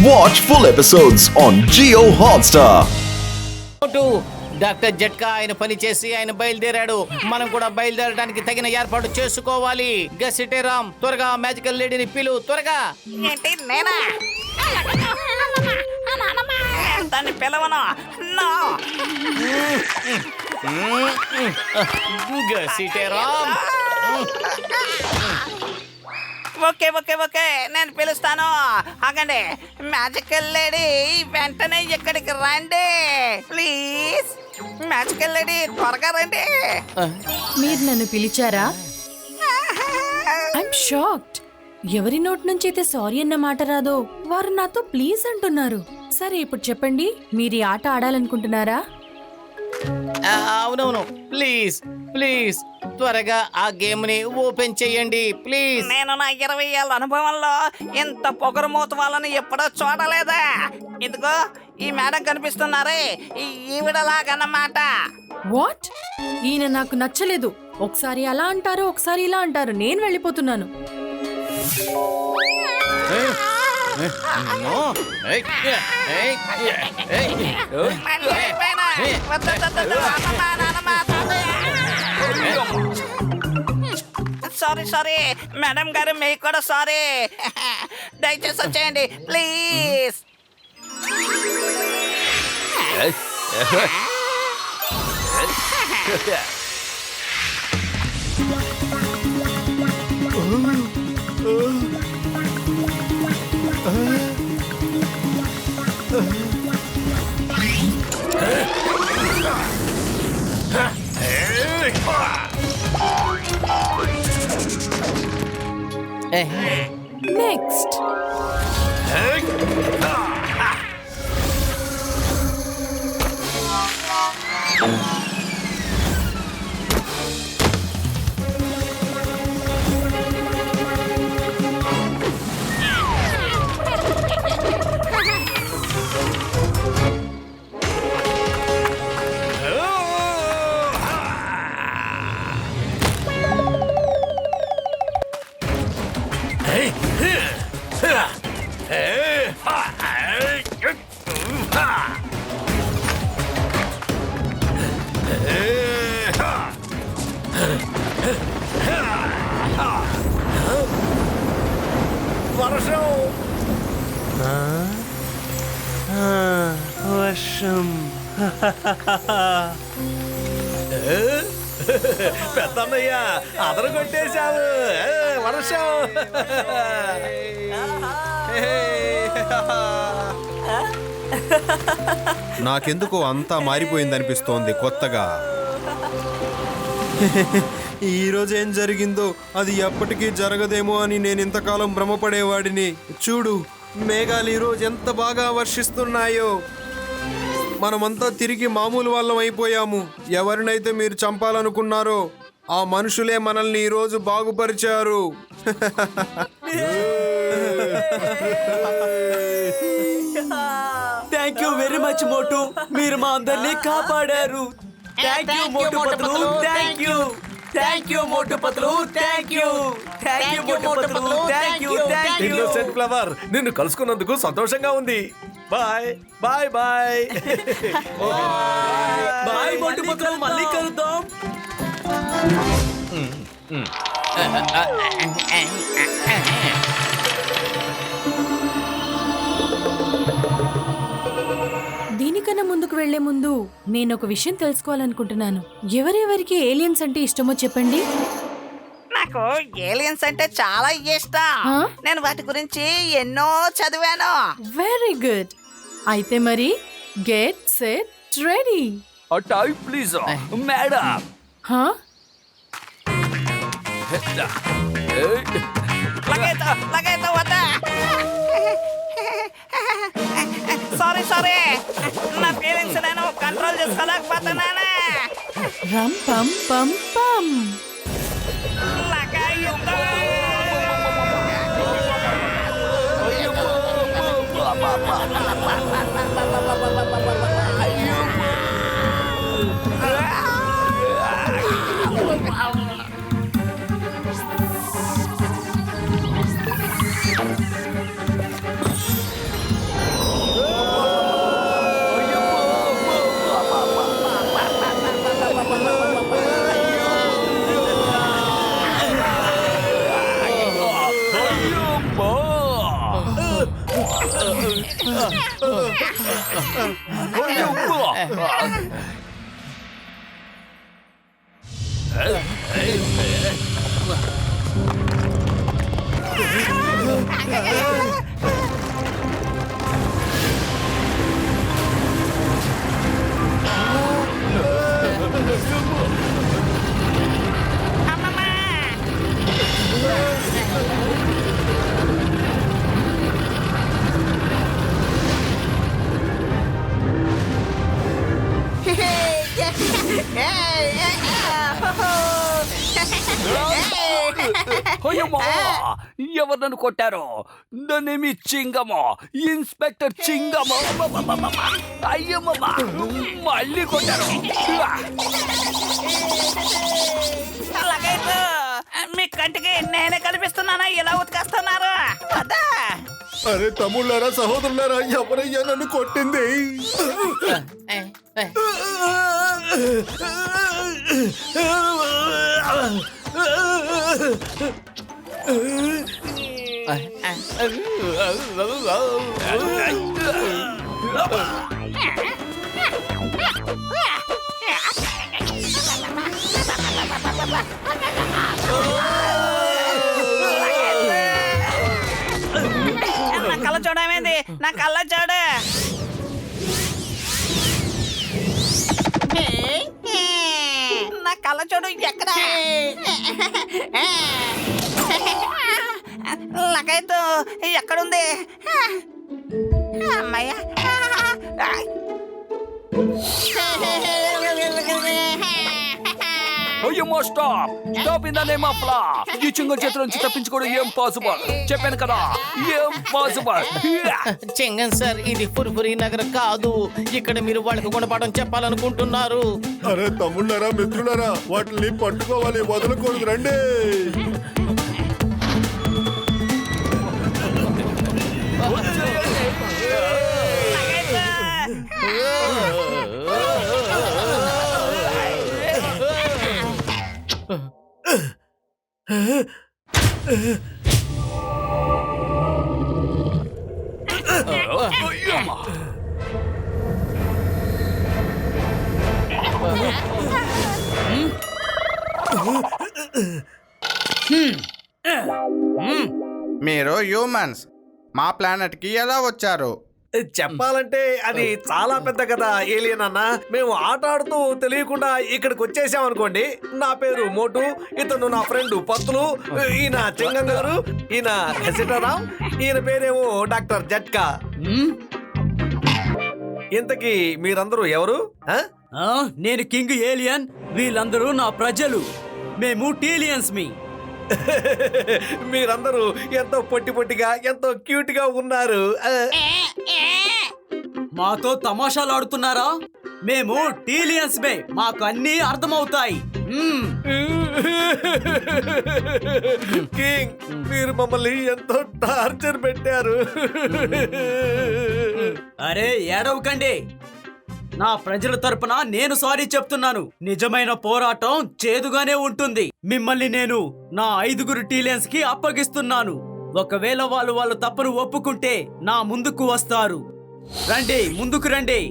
Watch full episodes on Jio Hotstar. Doctor Jhatka ఆయన పని చేసి ఆయన బయలుదేరాడు. మనం కూడా బయలుదేరడానికి తగిన ఏర్పాటు చేసుకోవాలి. గసిటే రామ్, త్వరగా మ్యాజికల్ లేడీని పిలు, త్వరగా. ఏంటి నేనా? దాన్ని పిలవను. గసిటే రామ్. ఓకే ఓకే ఓకే, నేను పిలుస్తాను. ఆగండి, మ్యాజికల్ లేడీ వెంటనే ఇక్కడికి రండి ప్లీజ్. మ్యాజికల్ లేడీ త్వరగా రండి. మీరు నన్ను పిలిచారా? I'm shocked. ఎవరి నోట్ నుంచి అయితే సారీ అన్న మాట రాదో వారు నాతో ప్లీజ్ అంటున్నారు. సరే, ఇప్పుడు చెప్పండి, మీరు ఈ ఆట ఆడాలనుకుంటున్నారా? అవునవును, ప్లీజ్ ప్లీజ్ త్వరగా ఆ గేమ్ ని ఓపెన్ చేయండి ప్లీజ్. నేను నా 20 ఏళ్ళ అనుభవంలో ఇంత పొగరుమూత వాళ్ళని ఎప్పుడో చూడలేదా. ఇదిగో ఈ మేడం కనిపిస్తున్నారే, ఈవిడలాగన్నమాట. వాట్? ఈయన నాకు నచ్చలేదు. ఒకసారి అలా అంటారు, ఒకసారి ఇలా అంటారు. నేను వెళ్ళిపోతున్నాను. సారీ సారీ మేడం గారు, మీకు కూడా సారీ. దయచేసి వచ్చేయండి ప్లీజ్. నెక్స్ట్. వర్షం. పెద్దన్నయ్య అదరు కొట్టేశావు. వర్షం. నాకెందుకో అంతా మారిపోయిందనిపిస్తోంది కొత్తగా. ఈరోజు ఏం జరిగిందో అది ఎప్పటికీ జరగదేమో అని నేను ఇంతకాలం భ్రమపడేవాడిని. చూడు, మేఘాలు ఈరోజు ఎంత బాగా వర్షిస్తున్నాయో. మనమంతా తిరిగి మామూలు వాళ్ళం అయిపోయాము. ఎవరినైతే మీరు చంపాలనుకున్నారో ఆ మనుషులే మనల్ని ఈరోజు బాగుపరిచారు. Thank you very much Motu, మీరు మా అందరినీ కాపాడారు. Thank you Motu Patlu, thank you. Thank you Motu Patlu, thank you. Thank you Motu Patlu, thank you. Thank you innocent flower, నిన్ను కలుసుకున్నందుకు సంతోషంగా ఉంది. Bye bye bye bye Motu Patlu, మళ్ళీ కలుద్దాం. దీనికన్నా ముందుకు వెళ్లే ముందు నేను ఒక విషయం తెలుసుకోవాలనుకుంటున్నాను. ఎవరెవరికి ఏలియన్స్ అంటే ఇష్టమో చెప్పండి. నాకు ఏలియన్స్ అంటే చాలా ఇష్టం. నేను వాటి గురించి ఎన్నో చదివాను. Very good. అయితే మరి get set ready. Time please madam. లగేతో వద్దా. సారీ సారీ, నా ఫీలింగ్స్ నేను కంట్రోల్ చేసుకోలేకపోతున్నాను. రమ్ పం పం పం. ఎవరు నన్ను కొట్టారు? నన్నేమి చింగమో, ఇన్స్పెక్టర్ చింగమో. అయ్యమ్మా, మళ్ళీ కొట్టారు. అలాగైతే మీ కంటికి నేనే కనిపిస్తున్నానా? ఇలా ఉతికేస్తున్నారు అదా? అరే తమ్ముళ్ళారా, సహోదరులారా, ఎవరయ్యా నన్ను కొట్టింది? నా కళ్ళ చూడమేంది? నా కళ్ళ చూడ. నా కళ్ళ చూడు ఎక్కడ? లగైతు ఎక్కడుంది? అమ్మయ్యా, అయ్యమ్మా, stop stop in the name of law. ఈ చింగ చేతుల నుంచి తప్పించుకోవడం ఏం పాసిబుల్? చెప్పాను కదా, ఏం పాసిబుల్. చెంగన్ సార్, ఇది ఫుర్ఫురి నగర్ కాదు. ఇక్కడ మీరు వాళ్ళకి గుణపాఠం చెప్పాలనుకుంటున్నారు. అరే తమ్ముళ్ళారా, మిత్రులారా, వాటిని పట్టుకోవాలి, వదలకూడదు, రండి. మీరు హ్యూమన్స్ మా ప్లానెట్ కి ఎలా వచ్చారు? చెప్పాలంటే అది చాలా పెద్ద కథ ఏలియన్ అన్న. మేము ఆట ఆడుతూ తెలియకుండా ఇక్కడికి వచ్చేసాం అనుకోండి. నా పేరు మోటు, ఇతను నా ఫ్రెండ్ పత్తులు, ఈయన చెంగం గారు, ఈయన సీతారాం, ఈయన పేరేమో డాక్టర్ జట్కా. ఇంతకీ మీరందరూ ఎవరు? నేను కింగ్ ఏలియన్, వీళ్ళందరూ నా ప్రజలు. మేము టీలియన్స్. మీరందరూ ఎంతో పొట్టి పొట్టిగా, ఎంతో క్యూట్ గా ఉన్నారు. మాతో తమాషాలు ఆడుతున్నారా? మేము టీలియన్స్ బే, మాకు అన్నీ అర్థమవుతాయి. కింగ్, మీరు మమ్మల్ని ఎంతో టార్చర్ పెట్టారు. అరే ఏడవకండి, నా ప్రజల తరపున నేను సారీ చెప్తున్నాను. నిజమైన పోరాటం చేదుగానే ఉంటుంది. మిమ్మల్ని నేను నా 5 టీలియన్స్ కి అప్పగిస్తున్నాను. ఒకవేళ వాళ్ళు తప్పును ఒప్పుకుంటే నా ముందుకు వస్తారు. రండి, ముందుకు రండి.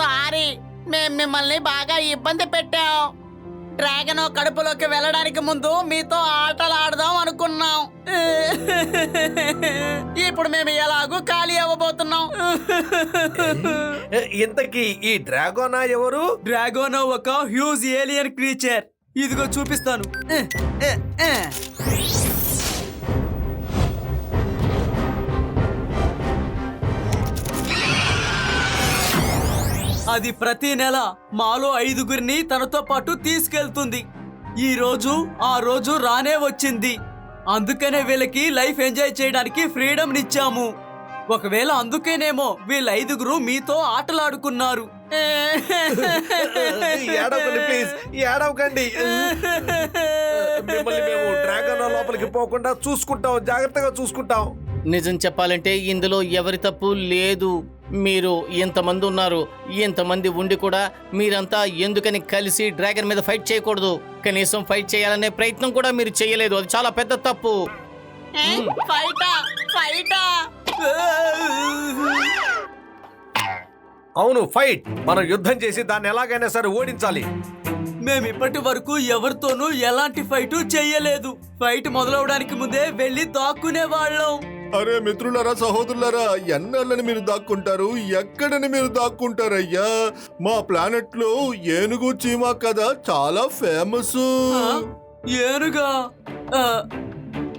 సారీ, మేము మిమ్మల్ని బాగా ఇబ్బంది పెట్టాం. డ్రాగన్ కడుపులోకి వెళ్ళడానికి ముందు మీతో ఆటలు ఆడదాం అనుకున్నాం. ఇప్పుడు మేము ఎలాగూ ఖాళీ అవ్వబోతున్నాం. ఇంతకీ ఈ డ్రాగోనా ఎవరు? డ్రాగోనో ఒక హ్యూజ్ ఏలియన్ క్రీచర్. ఇదిగో చూపిస్తాను. అది ప్రతి నెల మాలో 5 తనతో పాటు తీసుకెళ్తుంది. ఈ రోజు ఆ రోజు రానే వచ్చింది. అందుకనే వీళ్ళకి లైఫ్ ఎంజాయ్ చేయడానికి ఫ్రీడమ్ నిచ్చాము. ఒకవేళ అందుకేనేమో వీళ్ళ 5 మీతో ఆటలాడుకున్నారు. ఏడవకండి ప్లీజ్, ఏడవకండి. మిమ్మల్ని మేము డ్రాగన్ లోపలికి పోకుండా చూసుకుంటాం, జాగ్రత్తగా చూసుకుంటాం. నిజం చెప్పాలంటే ఇందులో ఎవరి తప్పు లేదు. మీరు ఇంతమంది ఉన్నారు, ఇంతమంది ఉండి కూడా మీరంతా ఎందుకని కలిసి డ్రాగన్ మీద ఫైట్ చేయకూడదు? కనీసం ఫైట్ చేయాలనే ప్రయత్నం కూడా మీరు చేయలేదు. అది చాలా పెద్ద తప్పు. అవును, ఫైట్. మనం యుద్ధం చేసి దాన్ని ఎలాగైనా సరే ఓడించాలి. మేము ఇప్పటి వరకు ఎవరితోనూ ఎలాంటి ఫైట్ చెయ్యలేదు. ఫైట్ మొదలవడానికి ముందే వెళ్ళి దాక్కునే వాళ్ళం. అరే మిత్రులారా, సహోదరులారా, ఎన్నాళ్ళని మీరు దాక్కుంటారు? ఎక్కడని మీరు దాక్కుంటారయ్యా? మా ప్లానెట్ లో ఏనుగు చీమ కథ చాలా ఫేమస్. ఏనుగా?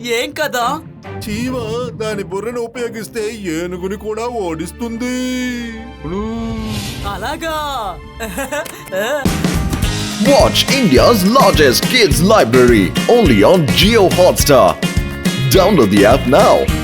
ఏం కదా? చీమ దాని బుర్రను ఉపయోగిస్తే ఏనుగుని కూడా ఓడిస్తుంది. అలాగా? Watch India's largest kids library only on Jio Hotstar. Download the app now.